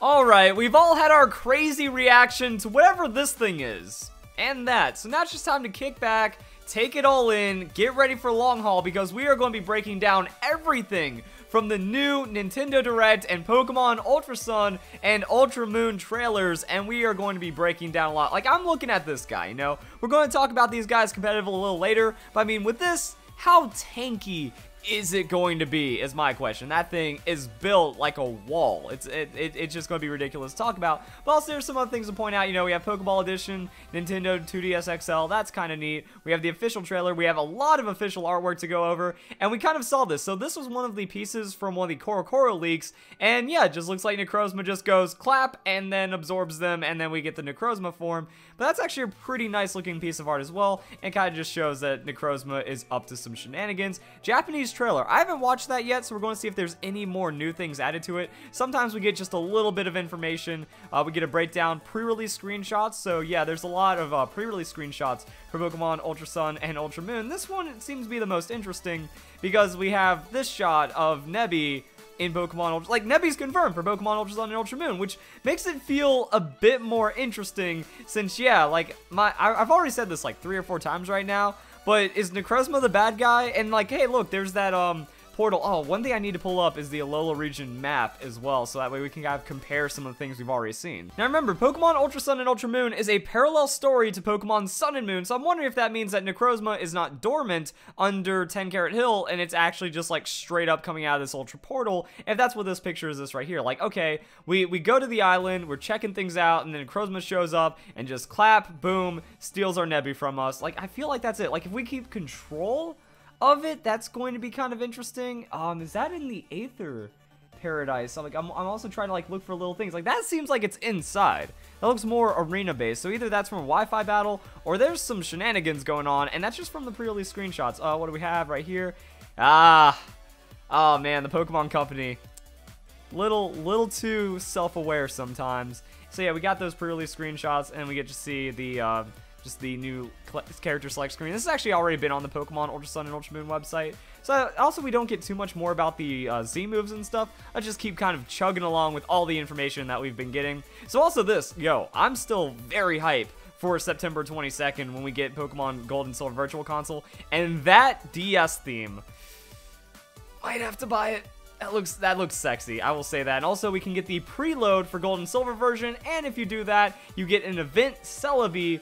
Alright, we've all had our crazy reaction to whatever this thing is. And that. So now it's just time to kick back, take it all in, get ready for long haul, because we are going to be breaking down everything from the new Nintendo Direct and Pokemon Ultra Sun and Ultra Moon trailers, and we are going to be breaking down a lot. Like, I'm looking at this guy, you know? We're going to talk about these guys competitively a little later, but I mean, with this, how tanky is it going to be, is my question. That thing is built like a wall. It's just going to be ridiculous to talk about. But also, there's some other things to point out. You know, we have Pokeball Edition, Nintendo 2DS XL. That's kind of neat. We have the official trailer. We have a lot of official artwork to go over. And we kind of saw this. So this was one of the pieces from one of the Korokoro leaks. And yeah, it just looks like Necrozma just goes clap and then absorbs them. And then we get the Necrozma form. But that's actually a pretty nice looking piece of art as well. And kind of just shows that Necrozma is up to some shenanigans. Japanese trailer. I haven't watched that yet, so we're going to see if there's any more new things added to it. Sometimes we get just a little bit of information. We get a breakdown, pre-release screenshots. So yeah, there's a lot of pre-release screenshots for Pokemon Ultra Sun and Ultra Moon. This one seems to be the most interesting because we have this shot of Nebby in Pokemon Ultra, like Nebby's confirmed for Pokemon Ultra Sun and Ultra Moon, which makes it feel a bit more interesting since, yeah, like I've already said this like 3 or 4 times right now, but is Necrozma the bad guy? And like, hey, look, there's that portal. Oh, one thing I need to pull up is the Alola region map as well, so that way we can kind of compare some of the things we've already seen. Now remember, Pokemon Ultra Sun and Ultra Moon is a parallel story to Pokemon Sun and Moon, so I'm wondering if that means that Necrozma is not dormant under 10 Carat Hill, and it's actually just like straight up coming out of this Ultra Portal, if that's what this picture is this right here. Like, okay, we go to the island, we're checking things out, and then Necrozma shows up, and just clap, boom, steals our Nebby from us. Like, I feel like that's it. Like, if we keep control of it, that's going to be kind of interesting. Is that in the Aether Paradise? I'm also trying to like look for little things. Like, that seems like it's inside. That looks more arena based. So either that's from a Wi-Fi battle or there's some shenanigans going on, and that's just from the pre-release screenshots. What do we have right here? Oh man, the Pokemon Company. Little too self-aware sometimes. So yeah, we got those pre-release screenshots, and we get to see the just the new character select screen. This has actually already been on the Pokemon Ultra Sun and Ultra Moon website. So also, we don't get too much more about the Z moves and stuff. I just keep kind of chugging along with all the information that we've been getting. So also this, I'm still very hype for September 22nd when we get Pokemon Gold and Silver Virtual Console. And that DS theme, might have to buy it. That looks sexy, I will say that. And also, we can get the preload for Gold and Silver version, and if you do that, you get an event Celebi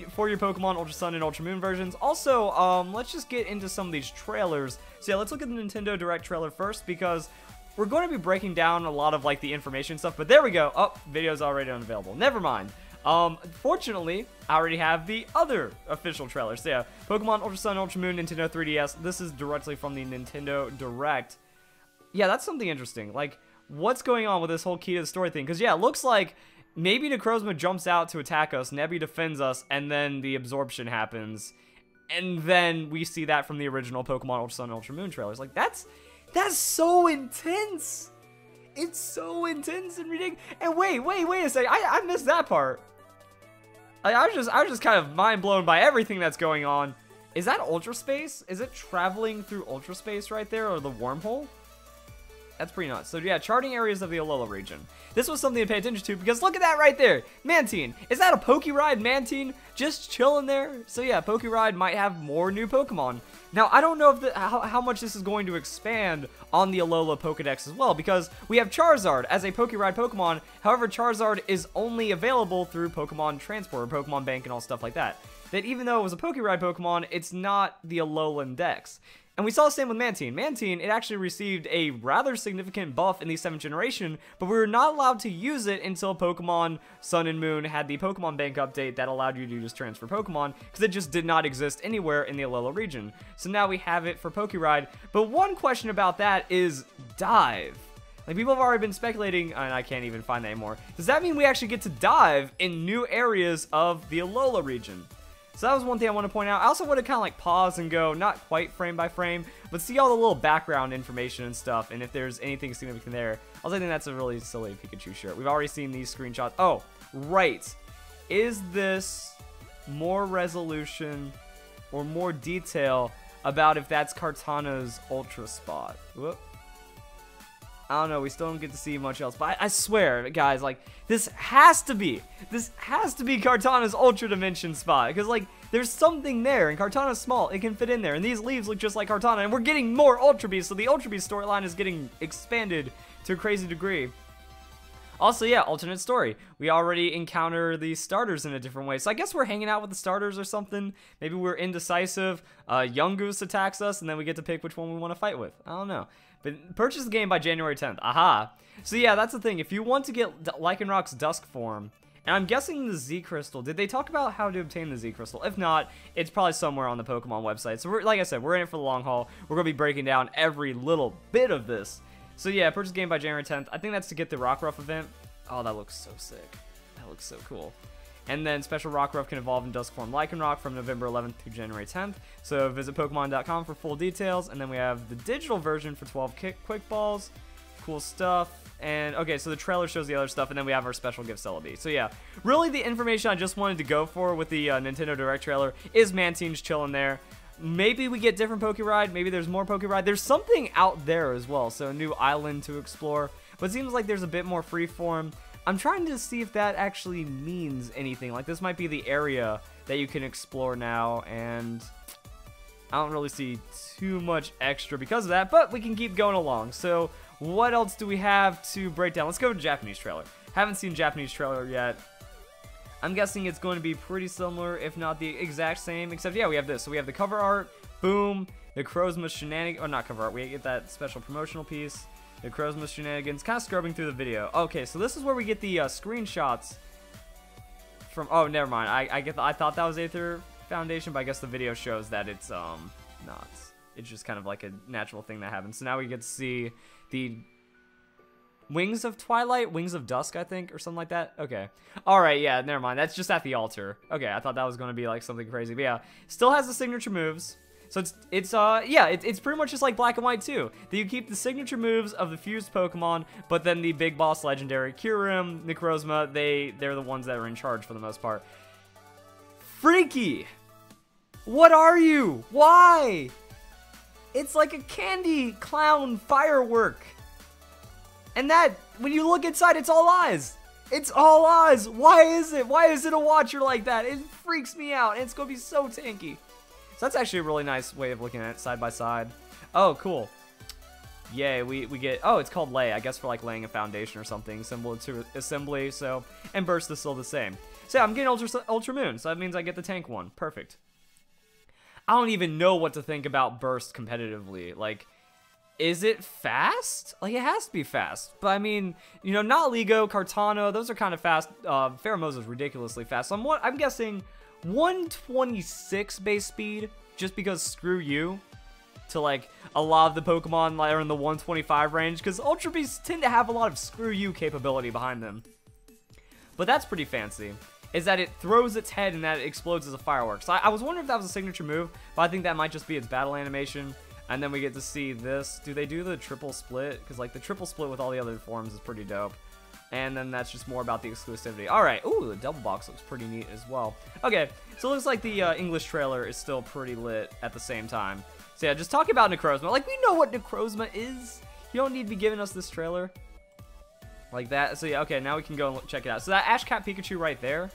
for your Pokemon Ultra Sun and Ultra Moon versions. Also, let's just get into some of these trailers. So yeah, let's look at the Nintendo Direct trailer first, because we're going to be breaking down a lot of like the information stuff. But there we go. Oh, video's already unavailable. Never mind. Fortunately, I already have the other official trailer. So yeah, Pokemon Ultra Sun, Ultra Moon, Nintendo 3DS. This is directly from the Nintendo Direct. Yeah, that's something interesting. Like, what's going on with this whole key to the story thing? Because yeah, it looks like maybe Necrozma jumps out to attack us, Nebby defends us, and then the absorption happens. And then we see that from the original Pokemon Ultra Sun and Ultra Moon trailers. Like, that's so intense. It's so intense and ridiculous. And wait a second. I missed that part. I was just kind of mind blown by everything that's going on. Is that Ultra Space? Is it traveling through Ultra Space right there, or the wormhole? That's pretty nuts. So yeah, charting areas of the Alola region. This was something to pay attention to, because look at that right there. Mantine. Is that a Pokeride Mantine just chilling there? So yeah, Pokeride might have more new Pokemon. Now, I don't know if how much this is going to expand on the Alola Pokedex as well, because we have Charizard as a Pokeride Pokemon. However, Charizard is only available through Pokemon Transport, or Pokemon Bank, and all stuff like that. That even though it was a Pokeride Pokemon, it's not the Alolan Dex. And we saw the same with Mantine. Mantine, it actually received a rather significant buff in the 7th generation, but we were not allowed to use it until Pokemon Sun and Moon had the Pokemon Bank update that allowed you to just transfer Pokemon, because it just did not exist anywhere in the Alola region. So now we have it for Pokeride. But one question about that is dive. Like, people have already been speculating, and I can't even find that anymore. Does that mean we actually get to dive in new areas of the Alola region? So that was one thing I want to point out. I also want to kind of like pause and go, not quite frame by frame, but see all the little background information and stuff, and if there's anything significant there. Also, I think that's a really silly Pikachu shirt. We've already seen these screenshots. Oh, right. Is this more resolution or more detail about if that's Kartana's Ultra Spot? Whoop. I don't know, we still don't get to see much else, but I swear, guys, like, this has to be Kartana's Ultra Dimension spot, because, like, there's something there, and Kartana's small, it can fit in there, and these leaves look just like Kartana, and we're getting more Ultra Beasts, so the Ultra Beast storyline is getting expanded to a crazy degree. Also, yeah, alternate story. We already encounter the starters in a different way. So I guess we're hanging out with the starters or something. Maybe we're indecisive. Young Goose attacks us, and then we get to pick which one we want to fight with. I don't know. But purchase the game by January 10th. Aha. So yeah, that's the thing. If you want to get Lycanroc's Dusk form, and I'm guessing the Z Crystal, did they talk about how to obtain the Z Crystal? If not, it's probably somewhere on the Pokemon website. So like I said, we're in it for the long haul. We're going to be breaking down every little bit of this. So yeah, purchase game by January 10th. I think that's to get the Rockruff event. Oh, that looks so sick. That looks so cool. And then special Rockruff can evolve in Dusk form Lycanroc from November 11th through January 10th. So visit Pokemon.com for full details. And then we have the digital version for 12 quick balls. Cool stuff. And okay, so the trailer shows the other stuff, and then we have our special gift Celebi. So yeah, really the information I just wanted to go for with the Nintendo Direct trailer is Mantine's chilling there. Maybe we get different Pokeride. Maybe there's more Pokeride. There's something out there as well, so a new island to explore. But it seems like there's a bit more freeform. I'm trying to see if that actually means anything. Like, this might be the area that you can explore now, and I don't really see too much extra because of that, but we can keep going along. So what else do we have to break down? Let's go to Japanese trailer. Haven't seen Japanese trailer yet. I'm guessing it's going to be pretty similar, if not the exact same, except, yeah, we have this. So we have the cover art, boom, the Necrozma shenanigans, or not cover art, we get that special promotional piece, the Necrozma shenanigans, kind of scrubbing through the video. Okay, so this is where we get the screenshots from, oh, never mind, I thought that was Aether Foundation, but I guess the video shows that it's, not. It's just kind of like a natural thing that happens. So now we get to see the Wings of Twilight? Wings of Dusk, I think, or something like that? Okay. Alright, yeah, never mind. That's just at the altar. Okay, I thought that was going to be, like, something crazy. But, yeah, still has the signature moves. So, it's pretty much just like Black and White, too. That you keep the signature moves of the fused Pokemon, but then the big boss legendary, Kyurem, Necrozma, they're the ones that are in charge for the most part. Freaky! What are you? Why? It's like a candy clown firework. And that, when you look inside, it's all eyes. It's all eyes. Why is it? Why is it a watcher like that? It freaks me out, and it's going to be so tanky. So that's actually a really nice way of looking at it, side by side. Oh, cool. Yay, we get, oh, it's called lay, I guess for like laying a foundation or something, symbol to assembly, so, and burst is still the same. So yeah, I'm getting Ultra Moon, so that means I get the tank one. Perfect. I don't even know what to think about burst competitively. Like, is it fast? Like, it has to be fast. But, I mean, you know, Noligo, Kartana, those are kind of fast. Pheromosa's ridiculously fast. So I'm guessing 126 base speed, just because screw you, to, like, a lot of the Pokemon that are in the 125 range, because Ultra Beasts tend to have a lot of screw you capability behind them. But that's pretty fancy, is that it throws its head and that it explodes as a firework. So I was wondering if that was a signature move, but I think that might just be its battle animation. And then we get to see this. Do they do the triple split? Because, like, the triple split with all the other forms is pretty dope. And then that's just more about the exclusivity. Alright, ooh, the double box looks pretty neat as well. Okay, so it looks like the English trailer is still pretty lit at the same time. So yeah, just talking about Necrozma. Like, we know what Necrozma is. You don't need to be giving us this trailer. Like that. So yeah, okay, now we can go and check it out. So that Ash Cat Pikachu right there.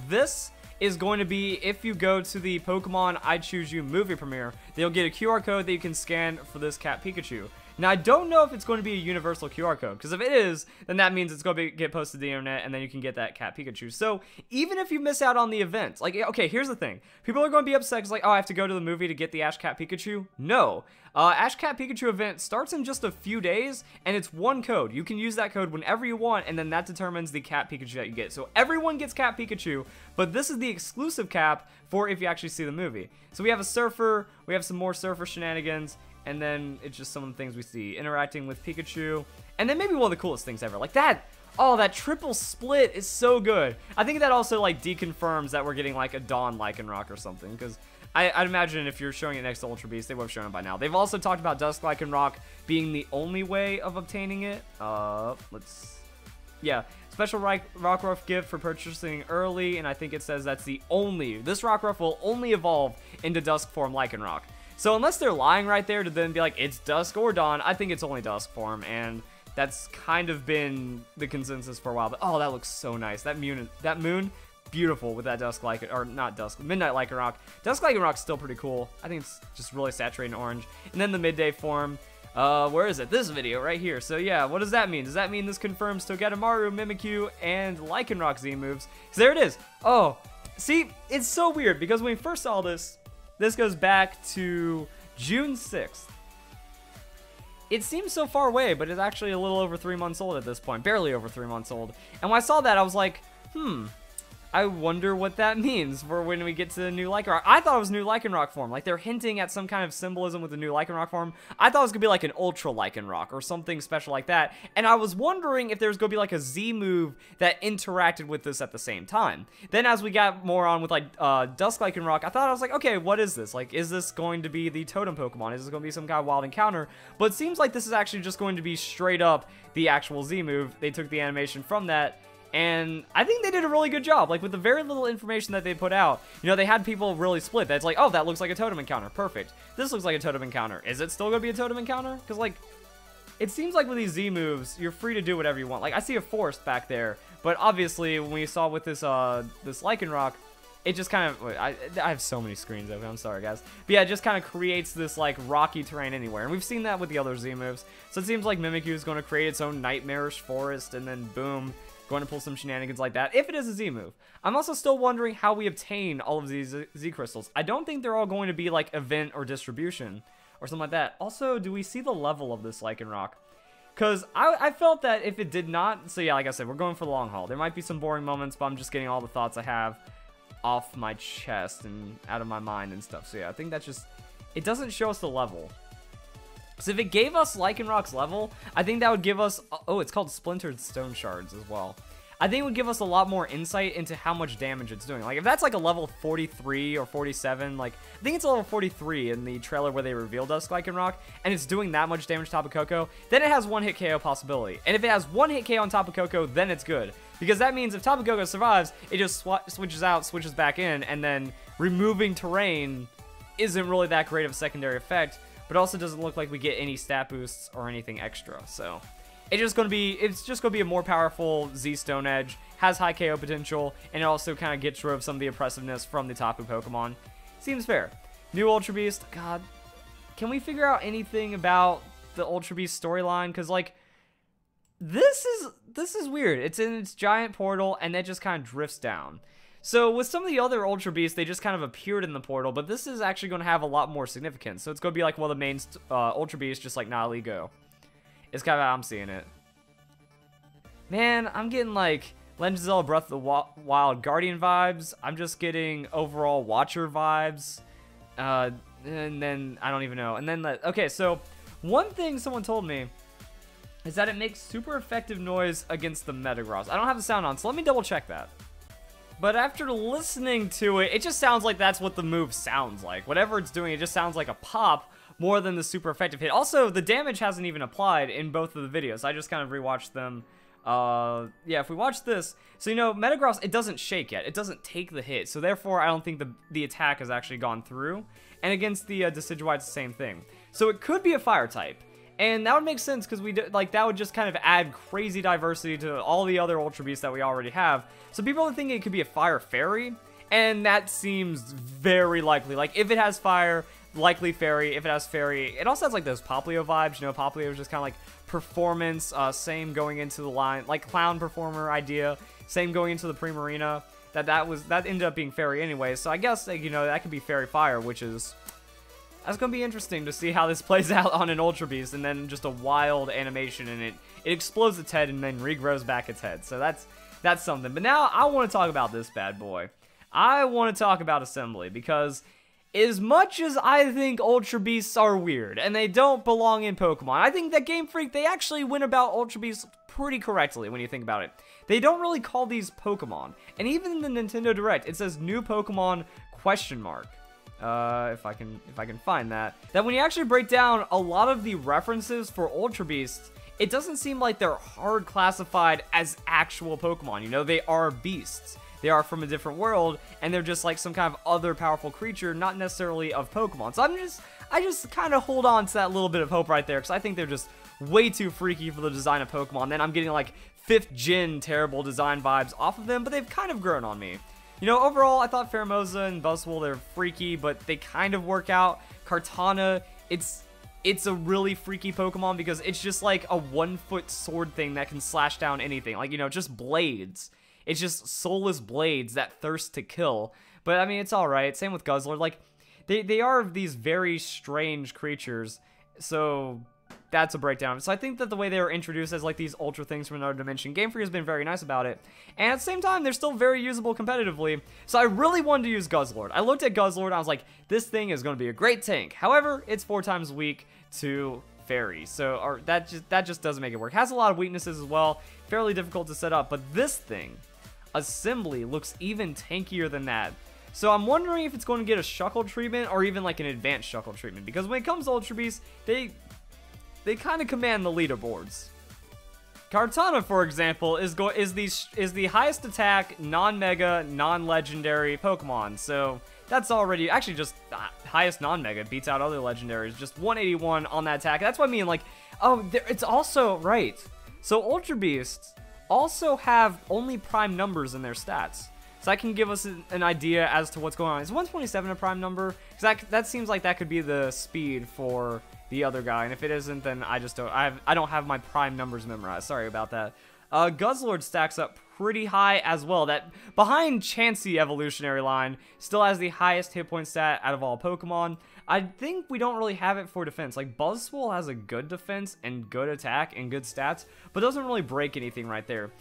This is going to be, if you go to the Pokemon I Choose You movie premiere, they'll get a QR code that you can scan for this Cat Pikachu. Now, I don't know if it's going to be a universal QR code, because if it is, then that means it's going to get posted to the internet, and then you can get that Cat Pikachu. So, even if you miss out on the event, like, okay, here's the thing. People are going to be upset because, like, oh, I have to go to the movie to get the Ash Cat Pikachu. No. Ash Cat Pikachu event starts in just a few days, and it's one code. You can use that code whenever you want, and then that determines the Cat Pikachu that you get. So, everyone gets Cat Pikachu, but this is the exclusive cap for if you actually see the movie. So, we have a Surfer, we have some more Surfer shenanigans, and then it's just some of the things we see. Interacting with Pikachu. And then maybe one of the coolest things ever. Like that. Oh, that triple split is so good. I think that also, like, deconfirms that we're getting, like, a Dawn Lycanroc or something. Because I'd imagine if you're showing it next to Ultra Beast, they would have shown it by now. They've also talked about Dusk Lycanroc being the only way of obtaining it. Yeah. Special Rockruff gift for purchasing early. And I think it says that's the only. This Rockruff will only evolve into Dusk form Lycanroc. So unless they're lying right there to then be like, it's Dusk or Dawn, I think it's only Dusk form, and that's kind of been the consensus for a while. But oh, that looks so nice. That moon, beautiful with that Dusk Lycan, or not Dusk, Midnight Lycanroc. Dusk Lycanroc's still pretty cool. I think it's just really saturated in orange. And then the midday form. Where is it? This video right here. So yeah, what does that mean? Does that mean this confirms Togedemaru, Mimikyu, and Lycanroc Z moves? So there it is. Oh, see, it's so weird because when we first saw this, this goes back to June 6th. It seems so far away, but it's actually a little over 3 months old at this point. Barely over 3 months old. And when I saw that, I was like, I wonder what that means for when we get to the new Lycanroc. I thought it was new Lycanroc form. Like, they're hinting at some kind of symbolism with the new Lycanroc form. I thought it was going to be like an Ultra Lycanroc or something special like that. And I was wondering if there was going to be like a Z move that interacted with this at the same time. Then as we got more on with like Dusk Lycanroc, I was like, okay, what is this? Like, is this going to be the Totem Pokemon? Is this going to be some kind of wild encounter? But it seems like this is actually just going to be straight up the actual Z move. They took the animation from that. And I think they did a really good job, like with the very little information that they put out. You know, they had people really split. That's like, oh, that looks like a totem encounter. Perfect. This looks like a totem encounter. Is it still going to be a totem encounter? Because, like, it seems like with these Z moves, you're free to do whatever you want. Like, I see a forest back there, but obviously, when we saw with this this Lycanroc, it just kind of, wait, I have so many screens open, I'm sorry, guys. But yeah, it just kind of creates this, like, rocky terrain anywhere. And we've seen that with the other Z moves. So it seems like Mimikyu is going to create its own nightmarish forest, and then boom, going to pull some shenanigans like that, if it is a Z move. I'm also still wondering how we obtain all of these Z crystals. I don't think they're all going to be like event or distribution or something like that. Also, do we see the level of this Lycanroc? Because I felt that if it did not, so yeah, like I said, we're going for the long haul. There might be some boring moments, but I'm just getting all the thoughts I have off my chest and out of my mind and stuff. So yeah, I think that's just, it doesn't show us the level. So if it gave us Lycanroc's level, I think that would give us, oh, it's called Splintered Stone Shards as well. I think it would give us a lot more insight into how much damage it's doing. Like, if that's like a level 43 or 47, like, I think it's a level 43 in the trailer where they revealed Dusk Lycanroc, and it's doing that much damage to Tapu Koko, then it has one hit KO possibility. And if it has one hit KO on Tapu Koko, then it's good. Because that means if Tapu Koko survives, it just switches out, switches back in, and then removing terrain isn't really that great of a secondary effect, but also doesn't look like we get any stat boosts or anything extra. So it's just gonna be a more powerful Z Stone Edge, has high KO potential, and it also kind of gets rid of some of the oppressiveness from the Tapu Pokemon. Seems fair. New Ultra Beast. God, can we figure out anything about the Ultra Beast storyline? Because like this is weird. It's in its giant portal and it just kind of drifts down. So with some of the other Ultra Beasts, they just kind of appeared in the portal, but this is actually going to have a lot more significance. So it's going to be like one of the main Ultra Beasts, just like Natalie Go. It's kind of how I'm seeing it. Man, I'm getting like Legend of Zelda Breath of the Wild Guardian vibes. I'm just getting overall Watcher vibes. And then, I don't even know. And then, okay, so one thing someone told me is that it makes super effective noise against the Metagross. I don't have the sound on, so let me double check that. But after listening to it, it just sounds like that's what the move sounds like. Whatever it's doing, it just sounds like a pop more than the super effective hit. Also, the damage hasn't even applied in both of the videos. I just kind of rewatched them. Yeah, if we watch this, so you know, Metagross, it doesn't shake yet. It doesn't take the hit. So therefore, I don't think the attack has actually gone through. And against the Decidueye, it's the same thing. So it could be a fire type. And that would make sense because that would just kind of add crazy diversity to all the other Ultra Beasts that we already have. So people are thinking it could be a fire fairy, and that seems very likely. Like if it has fire, likely fairy. If it has fairy, it also has like those Poplio vibes. You know, Poplio is just kind of like performance. Same going into the line, like clown performer idea. Same going into the Primarina. That ended up being fairy anyway. So I guess like, you know, that could be fairy fire, which is. That's going to be interesting to see how this plays out on an Ultra Beast, and then just a wild animation, and it explodes its head and then regrows back its head. So that's something. But now I want to talk about this bad boy. I want to talk about Assembly, because as much as I think Ultra Beasts are weird, and they don't belong in Pokemon, I think that Game Freak, they actually went about Ultra Beasts pretty correctly when you think about it. They don't really call these Pokemon. And even in the Nintendo Direct, it says new Pokemon ? If I can find that when you actually break down a lot of the references for Ultra Beasts, it doesn't seem like they're hard classified as actual Pokemon. You know, they are beasts. They are from a different world, and they're just like some kind of other powerful creature, not necessarily of Pokemon. So I just kind of hold on to that little bit of hope right there, because I think they're just way too freaky for the design of Pokemon. Then I'm getting like 5th gen terrible design vibes off of them, but they've kind of grown on me. You know, overall, I thought Pheromosa and Buzzwole, they're freaky, but they kind of work out. Kartana, it's a really freaky Pokemon because it's just like a 1-foot sword thing that can slash down anything. Like, you know, just blades. It's just soulless blades that thirst to kill. But, I mean, it's alright. Same with Guzzlord. Like, they are these very strange creatures. So, that's a breakdown. So I think that the way they were introduced as like these ultra things from another dimension, Game Freak has been very nice about it. And at the same time, they're still very usable competitively. So I really wanted to use Guzzlord. I looked at Guzzlord and I was like, this thing is going to be a great tank. However, it's 4 times weak to Fairy. So that just doesn't make it work. Has a lot of weaknesses as well. Fairly difficult to set up. But this thing, Assembly, looks even tankier than that. So I'm wondering if it's going to get a Shuckle treatment or even like an advanced Shuckle treatment. Because when it comes to Ultra Beasts, they kind of command the leaderboards. Kartana, for example, is the highest attack, non-mega, non-legendary Pokemon. So that's already actually just highest non-mega. It beats out other legendaries. Just 181 on that attack. That's what I mean. Like, oh, it's also right. So Ultra Beasts also have only prime numbers in their stats. So that can give us an idea as to what's going on. Is 127 a prime number? Because that seems like that could be the speed for the other guy, and if it isn't, then I don't have my prime numbers memorized. Sorry about that. Guzzlord stacks up pretty high as well. That behind Chansey evolutionary line still has the highest hit point stat out of all Pokemon. I think we don't really have it for defense. Like Buzzwole has a good defense and good attack and good stats, but doesn't really break anything right there.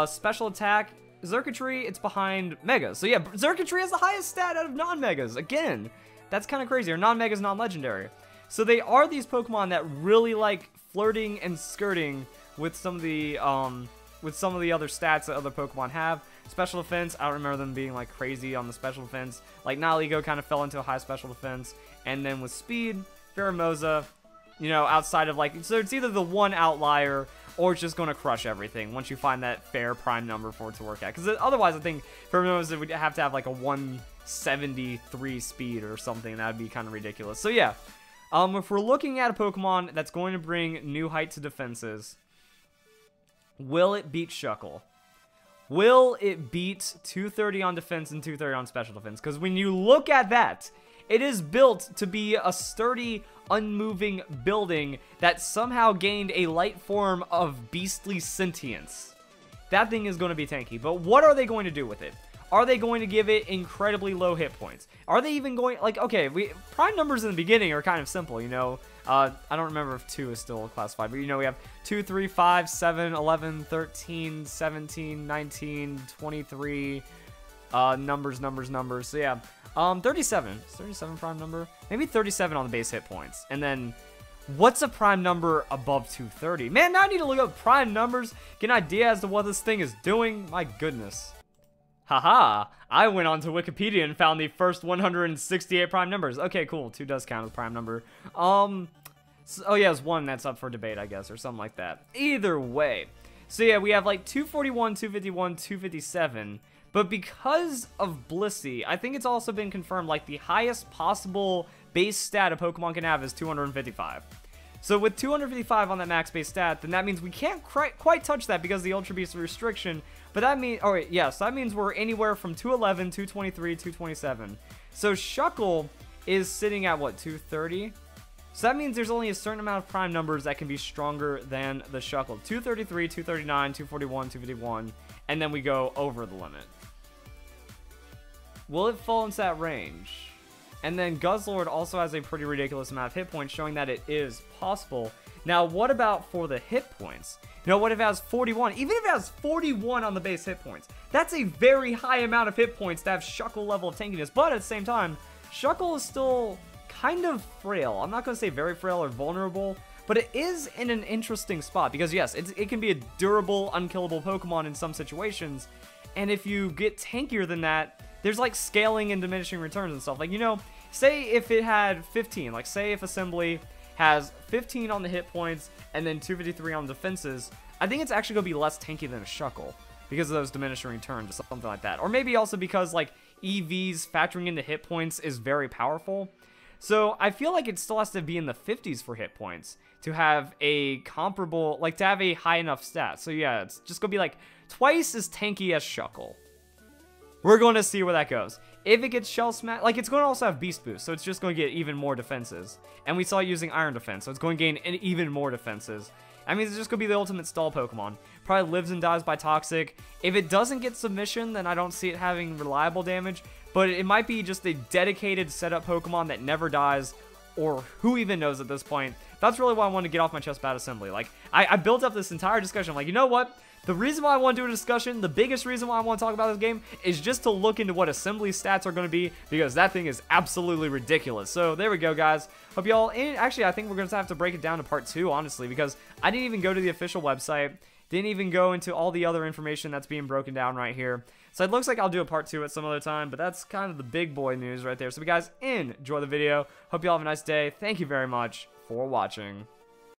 Special attack, Xurkitree, it's behind Megas. So yeah, Xurkitree has the highest stat out of non-Megas. Again, that's kind of crazy. Or non-Megas, non-legendary. So they are these Pokemon that really like flirting and skirting with some of the other stats that other Pokemon have. Special defense, I don't remember them being like crazy on the special defense. Like Naligo kind of fell into a high special defense. And then with speed, Pheromosa, you know, outside of like, so it's either the one outlier or it's just going to crush everything once you find that fair prime number for it to work at. Because otherwise I think Pheromosa would have to have like a 173 speed or something. That would be kind of ridiculous. So yeah. If we're looking at a Pokemon that's going to bring new height to defenses, will it beat Shuckle? Will it beat 230 on defense and 230 on special defense? Because when you look at that, it is built to be a sturdy, unmoving building that somehow gained a light form of beastly sentience. That thing is going to be tanky, but what are they going to do with it? Are they going to give it incredibly low hit points? Are they even going, like, okay, prime numbers in the beginning are kind of simple, you know. I don't remember if 2 is still classified, but, you know, we have 2, 3, 5, 7, 11, 13, 17, 19, 23, numbers. So, yeah, 37. Is 37 prime number? Maybe 37 on the base hit points. And then, what's a prime number above 230? Man, now I need to look up prime numbers, get an idea as to what this thing is doing. My goodness. Haha, I went onto Wikipedia and found the first 168 prime numbers. Okay, cool. 2 does count as prime number. Oh yeah, it's 1 that's up for debate, I guess, or something like that. Either way. So yeah, we have like 241, 251, 257. But because of Blissey, I think it's also been confirmed like the highest possible base stat a Pokemon can have is 255. So with 255 on that max base stat, then that means we can't quite touch that because of the Ultra Beast restriction. But that means, oh wait, yeah, so that means we're anywhere from 211, 223, 227. So Shuckle is sitting at what, 230? So that means there's only a certain amount of prime numbers that can be stronger than the Shuckle. 233, 239, 241, 251, and then we go over the limit. Will it fall into that range? And then Guzzlord also has a pretty ridiculous amount of hit points, showing that it is possible. Now, what about for the hit points? You know, what if it has 41? Even if it has 41 on the base hit points, that's a very high amount of hit points to have Shuckle level of tankiness. But at the same time, Shuckle is still kind of frail. I'm not going to say very frail or vulnerable, but it is in an interesting spot. Because yes, it can be a durable, unkillable Pokemon in some situations. And if you get tankier than that, there's like scaling and diminishing returns and stuff. Like, you know, say if it had 15, like say if Assembly has 15 on the hit points and then 253 on the defenses, I think it's actually going to be less tanky than a Shuckle because of those diminishing returns or something like that. Or maybe also because like EVs factoring into hit points is very powerful. So I feel like it still has to be in the 50s for hit points to have a comparable, like to have a high enough stat. So yeah, it's just gonna be like twice as tanky as Shuckle. We're going to see where that goes. If it gets Shell Smash, like it's going to also have Beast Boost, so it's just going to get even more defenses. And we saw it using Iron Defense, so it's going to gain even more defenses. I mean, it's just going to be the ultimate stall Pokemon. Probably lives and dies by Toxic. If it doesn't get Submission, then I don't see it having reliable damage. But it might be just a dedicated setup Pokemon that never dies, or who even knows at this point. That's really why I wanted to get off my chest about Assembly. Like, I built up this entire discussion. I'm like, you know what? The reason why I want to do a discussion, the biggest reason why I want to talk about this game, is just to look into what Assembly stats are going to be, because that thing is absolutely ridiculous. So there we go, guys. Hope y'all, actually, I think we're going to have to break it down to part 2, honestly, because I didn't even go to the official website, didn't even go into all the other information that's being broken down right here. So it looks like I'll do a part 2 at some other time, but that's kind of the big boy news right there. So you guys, enjoy the video. Hope y'all have a nice day. Thank you very much for watching.